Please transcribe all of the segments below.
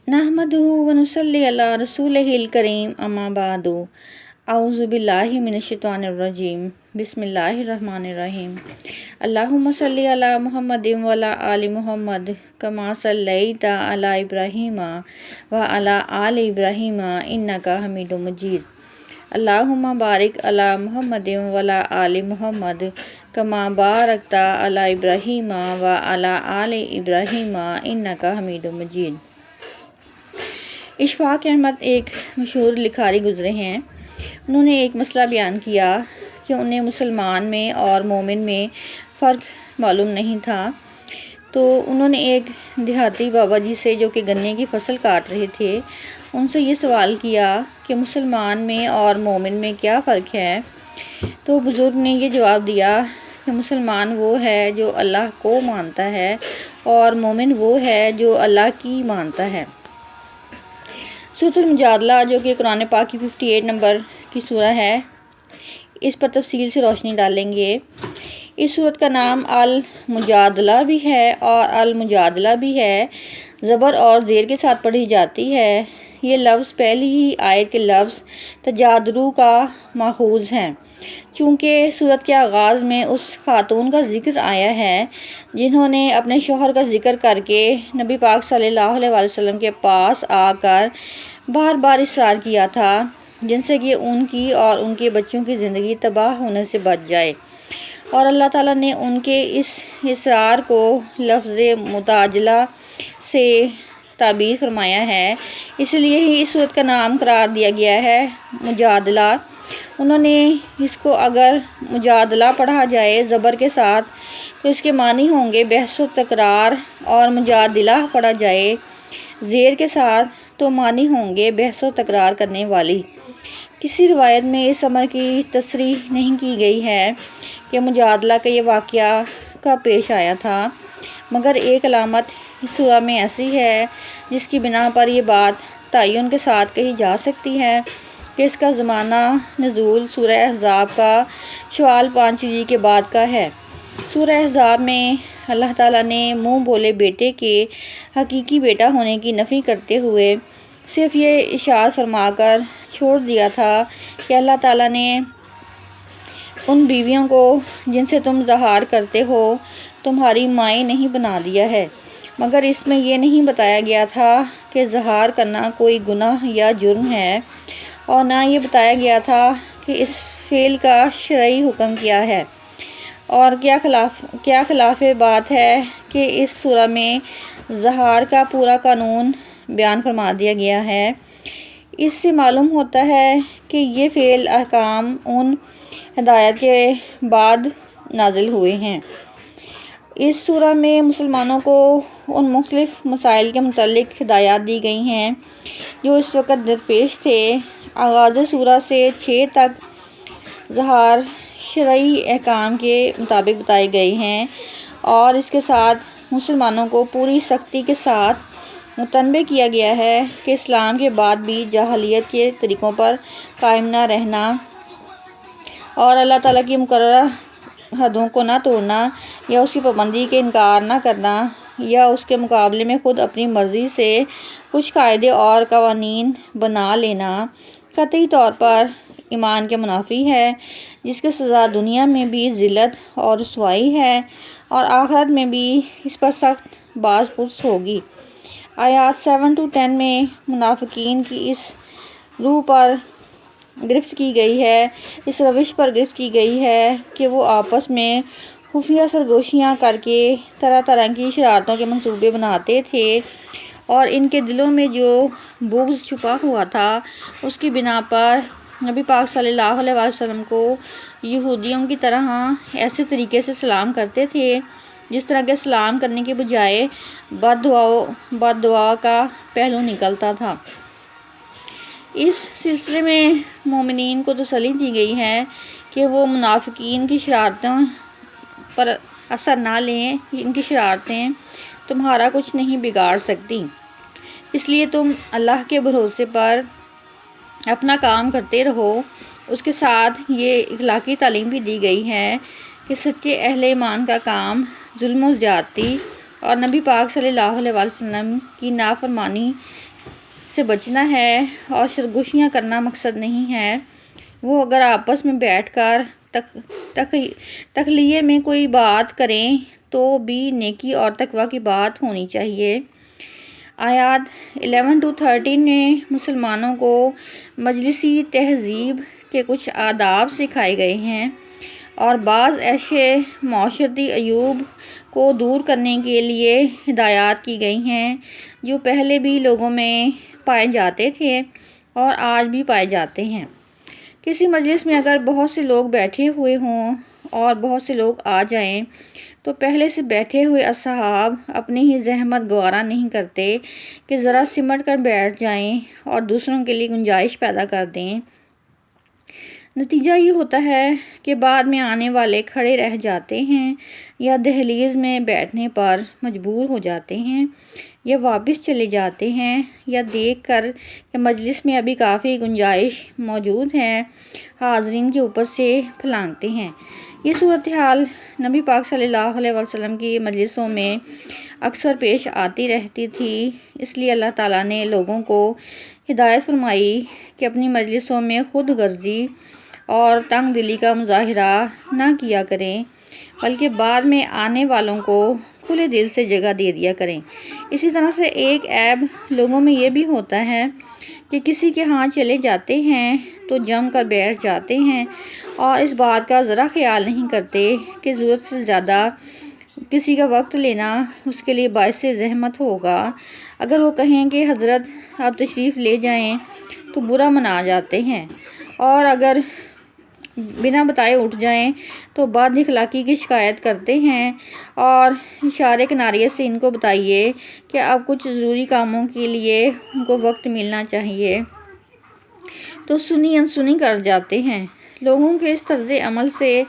نحمدہ ونصلی علی رسولہ الکریم اما بعد اعوذ باللہ من الشیطان الرجیم بسم اللہ الرحمن الرحیم اللہم صلی علی محمد وعلی آل محمد کما صلیت علی ابراہیم وعلی آل ابراہیم انکا حمید مجید اللہم بارک علی محمد وعلی آل محمد کما بارکت علی ابراہیم وعلی آل ابراہیم انکا حمید مجید۔ اشفاق احمد ایک مشہور لکھاری گزرے ہیں۔ انہوں نے ایک مسئلہ بیان کیا کہ انہیں مسلمان میں اور مومن میں فرق معلوم نہیں تھا، تو انہوں نے ایک دیہاتی بابا جی سے، جو کہ گنے کی فصل کاٹ رہے تھے، ان سے یہ سوال کیا کہ مسلمان میں اور مومن میں کیا فرق ہے؟ تو بزرگ نے یہ جواب دیا کہ مسلمان وہ ہے جو اللہ کو مانتا ہے اور مومن وہ ہے جو اللہ کی مانتا ہے۔ سورۃ المجادلہ، جو کہ قرآن پاک کی 58 نمبر کی سورہ ہے، اس پر تفصیل سے روشنی ڈالیں گے۔ اس سورت کا نام المجادلہ بھی ہے اور المجادلہ بھی ہے، زبر اور زیر کے ساتھ پڑھی جاتی ہے۔ یہ لفظ پہلی ہی آیت کے لفظ تجادلوا کا ماخوذ ہے، چونکہ سورت کے آغاز میں اس خاتون کا ذکر آیا ہے جنہوں نے اپنے شوہر کا ذکر کر کے نبی پاک صلی اللہ علیہ وسلم کے پاس آ کر بار بار اصرار کیا تھا، جن سے کہ ان کی اور ان کے بچوں کی زندگی تباہ ہونے سے بچ جائے، اور اللہ تعالیٰ نے ان کے اس اصرار کو لفظ متاجلہ سے تعبیر فرمایا ہے، اس لیے ہی اس سورت کا نام قرار دیا گیا ہے مجادلہ۔ انہوں نے اس کو اگر مجادلہ پڑھا جائے زبر کے ساتھ تو اس کے معنی ہوں گے بحث و تکرار، اور مجادلہ پڑھا جائے زیر کے ساتھ تو معنی ہوں گے بحث و تکرار کرنے والی۔ کسی روایت میں اس امر کی تصریح نہیں کی گئی ہے کہ مجادلہ کا یہ واقعہ کب پیش آیا تھا، مگر ایک علامت اس سورہ میں ایسی ہے جس کی بنا پر یہ بات تعین کے ساتھ کہی جا سکتی ہے کہ اس کا زمانہ نزول سورہ احزاب کا شوال 5 ہجری کے بعد کا ہے۔ سورہ احزاب میں اللہ تعالیٰ نے منہ بولے بیٹے کے حقیقی بیٹا ہونے کی نفی کرتے ہوئے صرف یہ ارشاد فرما کر چھوڑ دیا تھا کہ اللہ تعالیٰ نے ان بیویوں کو جن سے تم زہار کرتے ہو تمہاری مائیں نہیں بنا دیا ہے، مگر اس میں یہ نہیں بتایا گیا تھا کہ زہار کرنا کوئی گناہ یا جرم ہے، اور نہ یہ بتایا گیا تھا کہ اس فعل کا شرعی حکم کیا ہے، اور کیا خلاف بات ہے کہ اس سورہ میں زہار کا پورا قانون بیان فرما دیا گیا ہے۔ اس سے معلوم ہوتا ہے کہ یہ فعل احکام ان ہدایت کے بعد نازل ہوئے ہیں۔ اس سورہ میں مسلمانوں کو ان مختلف مسائل کے متعلق ہدایات دی گئی ہیں جو اس وقت درپیش تھے۔ آغاز سورہ سے 6 تک زہار شرعی احکام کے مطابق بتائے گئے ہیں، اور اس کے ساتھ مسلمانوں کو پوری سختی کے ساتھ متنبہ کیا گیا ہے کہ اسلام کے بعد بھی جاہلیت کے طریقوں پر قائم نہ رہنا، اور اللہ تعالیٰ کی مقررہ حدوں کو نہ توڑنا یا اس کی پابندی کے انکار نہ کرنا، یا اس کے مقابلے میں خود اپنی مرضی سے کچھ قاعدے اور قوانین بنا لینا قطعی طور پر ایمان کے منافی ہے، جس کی سزا دنیا میں بھی ذلت اور رسوائی ہے، اور آخرت میں بھی اس پر سخت باز پرس ہوگی۔ آیات 7-10 میں منافقین کی اس روح پر گرفت کی گئی ہے، اس روش پر گرفت کی گئی ہے کہ وہ آپس میں خفیہ سرگوشیاں کر کے طرح طرح کی شرارتوں کے منصوبے بناتے تھے، اور ان کے دلوں میں جو بغض چھپا ہوا تھا اس کی بنا پر نبی پاک صلی اللہ علیہ وسلم کو یہودیوں کی طرح ایسے طریقے سے سلام کرتے تھے جس طرح کے سلام کرنے کے بجائے بد دعا کا پہلو نکلتا تھا۔ اس سلسلے میں مومنین کو تسلی دی گئی ہے کہ وہ منافقین کی شرارتوں پر اثر نہ لیں، ان کی شرارتیں تمہارا کچھ نہیں بگاڑ سکتی، اس لیے تم اللہ کے بھروسے پر اپنا کام کرتے رہو۔ اس کے ساتھ یہ اخلاقی تعلیم بھی دی گئی ہے کہ سچے اہل ایمان کا کام ظلم و زیادتی اور نبی پاک صلی اللہ علیہ وسلم کی نافرمانی سے بچنا ہے اور سرگوشیاں کرنا مقصد نہیں ہے۔ وہ اگر آپس میں بیٹھ کر تخلیے میں کوئی بات کریں تو بھی نیکی اور تقوی کی بات ہونی چاہیے۔ آیات 11-13 میں مسلمانوں کو مجلسی تہذیب کے کچھ آداب سکھائے گئے ہیں اور بعض ایسے معاشرتی عیوب کو دور کرنے کے لیے ہدایات کی گئی ہیں جو پہلے بھی لوگوں میں پائے جاتے تھے اور آج بھی پائے جاتے ہیں۔ کسی مجلس میں اگر بہت سے لوگ بیٹھے ہوئے ہوں اور بہت سے لوگ آ جائیں تو پہلے سے بیٹھے ہوئے اصحاب اپنی ہی زحمت گوارا نہیں کرتے کہ ذرا سمٹ کر بیٹھ جائیں اور دوسروں کے لیے گنجائش پیدا کر دیں۔ نتیجہ یہ ہوتا ہے کہ بعد میں آنے والے کھڑے رہ جاتے ہیں یا دہلیز میں بیٹھنے پر مجبور ہو جاتے ہیں یا واپس چلے جاتے ہیں یا دیکھ کر کہ مجلس میں ابھی کافی گنجائش موجود ہے حاضرین کے اوپر سے پھلانگتے ہیں۔ یہ صورتحال نبی پاک صلی اللہ علیہ وسلم کی مجلسوں میں اکثر پیش آتی رہتی تھی، اس لیے اللہ تعالیٰ نے لوگوں کو ہدایت فرمائی کہ اپنی مجلسوں میں خود غرضی اور تنگ دلی کا مظاہرہ نہ کیا کریں بلکہ بعد میں آنے والوں کو کھلے دل سے جگہ دے دیا کریں۔ اسی طرح سے ایک عیب لوگوں میں یہ بھی ہوتا ہے کہ کسی کے ہاں چلے جاتے ہیں تو جم کر بیٹھ جاتے ہیں اور اس بات کا ذرا خیال نہیں کرتے کہ ضرورت سے زیادہ کسی کا وقت لینا اس کے لیے باعث زحمت ہوگا۔ اگر وہ کہیں کہ حضرت آپ تشریف لے جائیں تو برا منا جاتے ہیں، اور اگر بنا بتائے اٹھ جائیں تو بد اخلاقی کی شکایت کرتے ہیں اور اشارے کناریے سے ان کو بتائیے کہ اب کچھ ضروری کاموں کے لیے ان کو وقت ملنا چاہیے تو سنی انسنی کر جاتے ہیں۔ لوگوں کے اس طرز عمل سے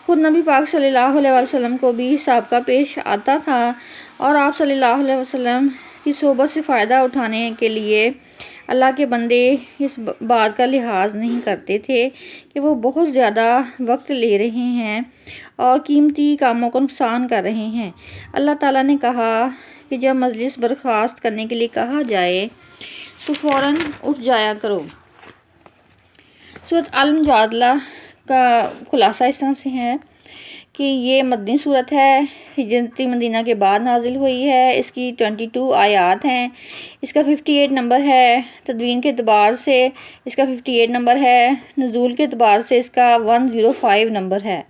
خود نبی پاک صلی اللہ علیہ وسلم کو بھی سابقہ پیش آتا تھا اور آپ صلی اللہ علیہ وسلم کی صحبت سے فائدہ اٹھانے کے لیے اللہ کے بندے اس بات کا لحاظ نہیں کرتے تھے کہ وہ بہت زیادہ وقت لے رہے ہیں اور قیمتی کاموں کو نقصان کر رہے ہیں۔ اللہ تعالیٰ نے کہا کہ جب مجلس برخاست کرنے کے لیے کہا جائے تو فوراً اٹھ جایا کرو۔ سورۃ المجادلہ کا خلاصہ اس طرح سے ہے کہ یہ مدنی صورت ہے، ہجرت مدینہ کے بعد نازل ہوئی ہے، اس کی 22 آیات ہیں، اس کا 58 نمبر ہے، تدوین کے اعتبار سے اس کا 58 نمبر ہے، نزول کے اعتبار سے اس کا 105 نمبر ہے۔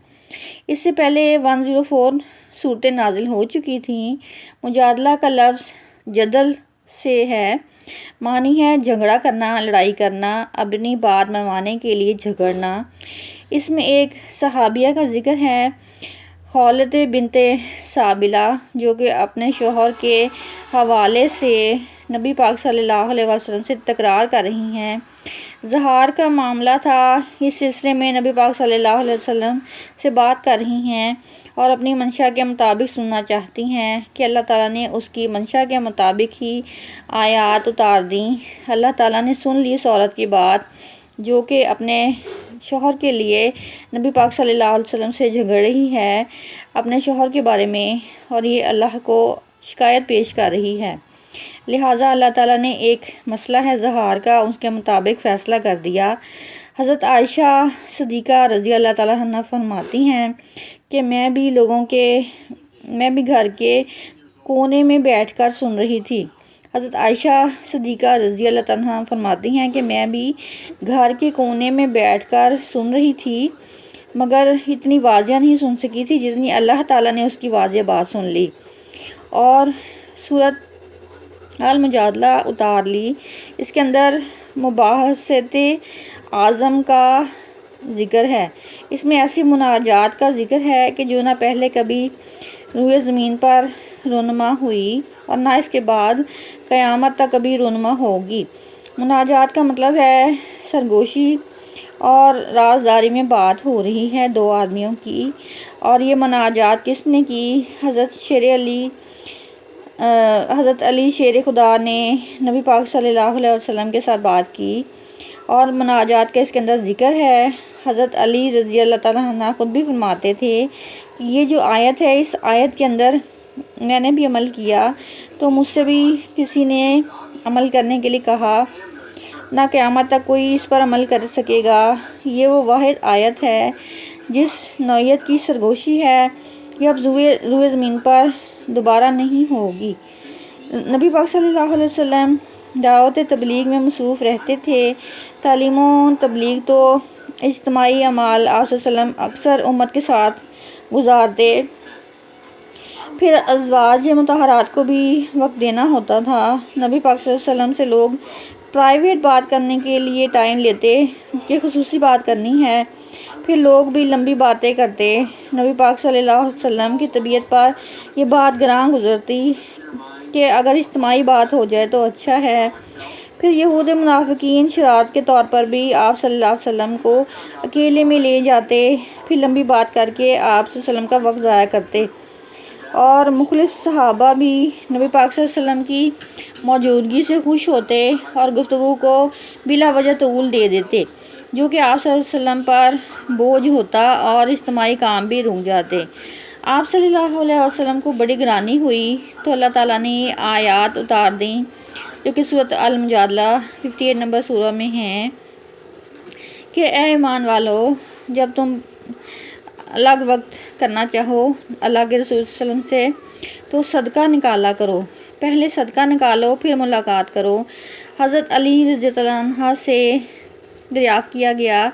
اس سے پہلے 104 صورتیں نازل ہو چکی تھیں۔ مجادلہ کا لفظ جدل سے ہے، معنی ہے جھگڑا کرنا، لڑائی کرنا، اپنی بات منوانے کے لیے جھگڑنا۔ اس میں ایک صحابیہ کا ذکر ہے، خولۃ بنت سابلہ، جو کہ اپنے شوہر کے حوالے سے نبی پاک صلی اللہ علیہ وسلم سے تکرار کر رہی ہیں۔ زہار کا معاملہ تھا، اس سلسلے میں نبی پاک صلی اللہ علیہ وسلم سے بات کر رہی ہیں اور اپنی منشا کے مطابق سننا چاہتی ہیں کہ اللہ تعالیٰ نے اس کی منشا کے مطابق ہی آیات اتار دیں۔ اللہ تعالیٰ نے سن لی اس عورت کی بات جو کہ اپنے شوہر کے لیے نبی پاک صلی اللہ علیہ وسلم سے جھگڑ رہی ہے اپنے شوہر کے بارے میں، اور یہ اللہ کو شکایت پیش کر رہی ہے۔ لہٰذا اللہ تعالیٰ نے ایک مسئلہ ہے زہار کا، اس کے مطابق فیصلہ کر دیا۔ حضرت عائشہ صدیقہ رضی اللہ تعالیٰ عنہ فرماتی ہیں کہ میں بھی گھر کے کونے میں بیٹھ کر سن رہی تھی۔ حضرت عائشہ صدیقہ رضی اللہ تعالیٰ عنہ فرماتی ہیں کہ میں بھی گھر کے کونے میں بیٹھ کر سن رہی تھی، مگر اتنی واضح نہیں سن سکی تھی جتنی اللہ تعالیٰ نے اس کی واضح بات سن لی اور سورۃ المجادلہ اتار لی۔ اس کے اندر مباحثت اعظم کا ذکر ہے، اس میں ایسی مناجات کا ذکر ہے کہ جو نہ پہلے کبھی روئے زمین پر رونما ہوئی اور نہ اس کے بعد قیامت تک کبھی رونما ہوگی۔ مناجات کا مطلب ہے سرگوشی اور رازداری میں بات ہو رہی ہے دو آدمیوں کی، اور یہ مناجات کس نے کی؟ حضرت علی شیر خدا نے نبی پاک صلی اللہ علیہ وسلم کے ساتھ بات کی، اور مناجات کا اس کے اندر ذکر ہے۔ حضرت علی رضی اللہ تعالیٰ عنہ خود بھی فرماتے تھے کہ یہ جو آیت ہے، اس آیت کے اندر میں نے بھی عمل کیا تو مجھ سے بھی کسی نے عمل کرنے کے لیے کہا، نہ قیامت تک کوئی اس پر عمل کر سکے گا۔ یہ وہ واحد آیت ہے جس نوعیت کی سرگوشی ہے، یہ اب روئے زمین پر دوبارہ نہیں ہوگی۔ نبی پاک صلی اللہ علیہ وسلم دعوت تبلیغ میں مصروف رہتے تھے۔ تعلیم و تبلیغ تو اجتماعی اعمال آپ صلی اللہ علیہ وسلم اکثر امت کے ساتھ گزارتے، پھر ازواج مطہرات کو بھی وقت دینا ہوتا تھا۔ نبی پاک صلی اللہ علیہ وسلم سے لوگ پرائیویٹ بات کرنے کے لیے ٹائم لیتے کہ خصوصی بات کرنی ہے، پھر لوگ بھی لمبی باتیں کرتے۔ نبی پاک صلی اللہ علیہ وسلم کی طبیعت پر یہ بات گراں گزرتی کہ اگر اجتماعی بات ہو جائے تو اچھا ہے۔ پھر یہود منافقین شرارت کے طور پر بھی آپ صلی اللہ علیہ وسلم کو اکیلے میں لے جاتے، پھر لمبی بات کر کے آپ صلی اللہ علیہ وسلم کا وقت ضائع کرتے، اور مخلص صحابہ بھی نبی پاک صلی اللہ علیہ وسلم کی موجودگی سے خوش ہوتے اور گفتگو کو بلا وجہ طول دے دیتے، جو کہ آپ صلی اللہ علیہ وسلم پر بوجھ ہوتا اور اجتماعی کام بھی رک جاتے۔ آپ صلی اللہ علیہ وسلم کو بڑی گرانی ہوئی تو اللہ تعالیٰ نے یہ آیات اتار دیں جو کہ سورۃ المجادلہ 58 نمبر سورہ میں ہیں کہ اے ایمان والو، جب تم الگ وقت کرنا چاہو اللہ کے رسول صلی اللہ علیہ وسلم سے تو صدقہ نکالا کرو، پہلے صدقہ نکالو پھر ملاقات کرو۔ حضرت علی رضی اللہ عنہ سے دریافت کیا گیا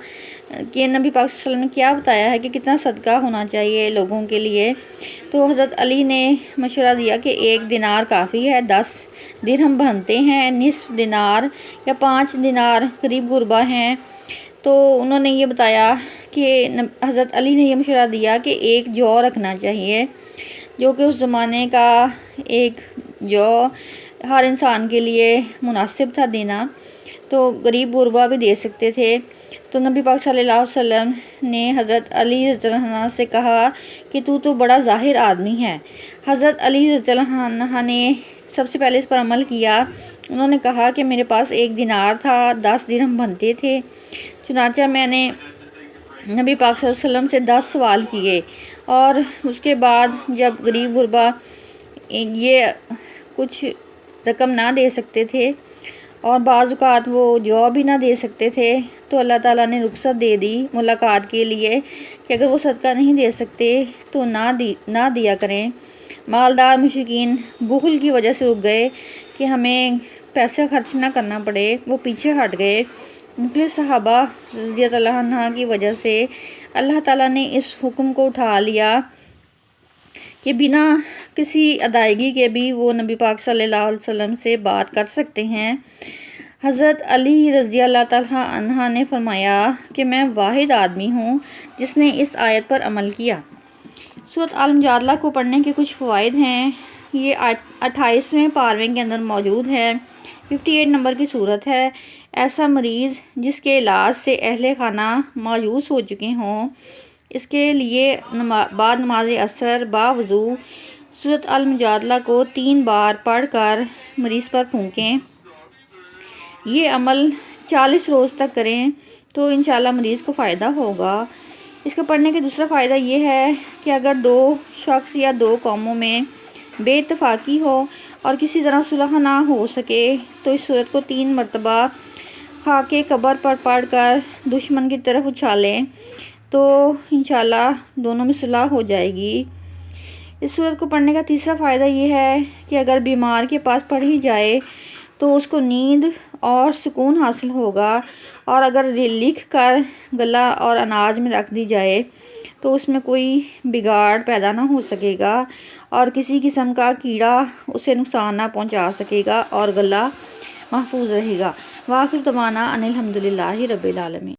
کہ نبی پاک صلی اللہ علیہ وسلم نے کیا بتایا ہے کہ کتنا صدقہ ہونا چاہیے لوگوں کے لیے، تو حضرت علی نے مشورہ دیا کہ 1 دینار کافی ہے، 10 درہم بنتے ہیں، نصف دینار یا 5 دینار قریب غربہ ہیں۔ تو انہوں نے یہ بتایا کہ حضرت علی نے یہ مشورہ دیا کہ 1 جو رکھنا چاہیے، جو کہ اس زمانے کا ایک جو ہر انسان کے لیے مناسب تھا دینا، تو غریب غربا بھی دے سکتے تھے۔ تو نبی پاک صلی اللہ علیہ وسلم نے حضرت علی رضی اللہ عنہ سے کہا کہ تو بڑا ظاہر آدمی ہے۔ حضرت علی رضی اللہ عنہ نے سب سے پہلے اس پر عمل کیا۔ انہوں نے کہا کہ میرے پاس 1 دینار تھا، 10 درہم بنتے تھے، چنانچہ میں نے نبی پاک صلی اللہ علیہ وسلم سے 10 سوال کیے، اور اس کے بعد جب غریب غربا یہ کچھ رقم نہ دے سکتے تھے اور بعض اوقات وہ جو بھی نہ دے سکتے تھے، تو اللہ تعالیٰ نے رخصت دے دی ملاقات کے لیے کہ اگر وہ صدقہ نہیں دے سکتے تو نہ دیا کریں۔ مالدار مشرکین بخل کی وجہ سے رک گئے کہ ہمیں پیسہ خرچ نہ کرنا پڑے، وہ پیچھے ہٹ گئے۔ مخلص صحابہ رضی اللہ عنہ کی وجہ سے اللہ تعالیٰ نے اس حکم کو اٹھا لیا کہ بنا کسی ادائیگی کے بھی وہ نبی پاک صلی اللہ علیہ وسلم سے بات کر سکتے ہیں۔ حضرت علی رضی اللہ تعالیٰ عنہ نے فرمایا کہ میں واحد آدمی ہوں جس نے اس آیت پر عمل کیا۔ سورۃ المجادلہ کو پڑھنے کے کچھ فوائد ہیں۔ یہ 28ویں پارے کے اندر موجود ہے۔ 58 نمبر کی صورت ہے۔ ایسا مریض جس کے علاج سے اہل خانہ مایوس ہو چکے ہوں، اس کے لیے بعد نماز عصر باوضو سورۃ المجادلہ کو 3 بار پڑھ کر مریض پر پھونکیں۔ یہ عمل 40 روز تک کریں تو انشاءاللہ مریض کو فائدہ ہوگا۔ اس کا پڑھنے کا دوسرا فائدہ یہ ہے کہ اگر 2 شخص یا 2 قوموں میں بے اتفاقی ہو اور کسی طرح صلح نہ ہو سکے تو اس صورت کو 3 مرتبہ خاک قبر پر پڑھ کر دشمن کی طرف اچھالیں تو انشاءاللہ دونوں میں صلح ہو جائے گی۔ اس صورت کو پڑھنے کا تیسرا فائدہ یہ ہے کہ اگر بیمار کے پاس پڑھی جائے تو اس کو نیند اور سکون حاصل ہوگا، اور اگر لکھ کر گلا اور اناج میں رکھ دی جائے تو اس میں کوئی بگاڑ پیدا نہ ہو سکے گا اور کسی قسم کا کیڑا اسے نقصان نہ پہنچا سکے گا اور گلا محفوظ رہے گا۔ وآخر دعوانا ان الحمدللہ رب العالمین۔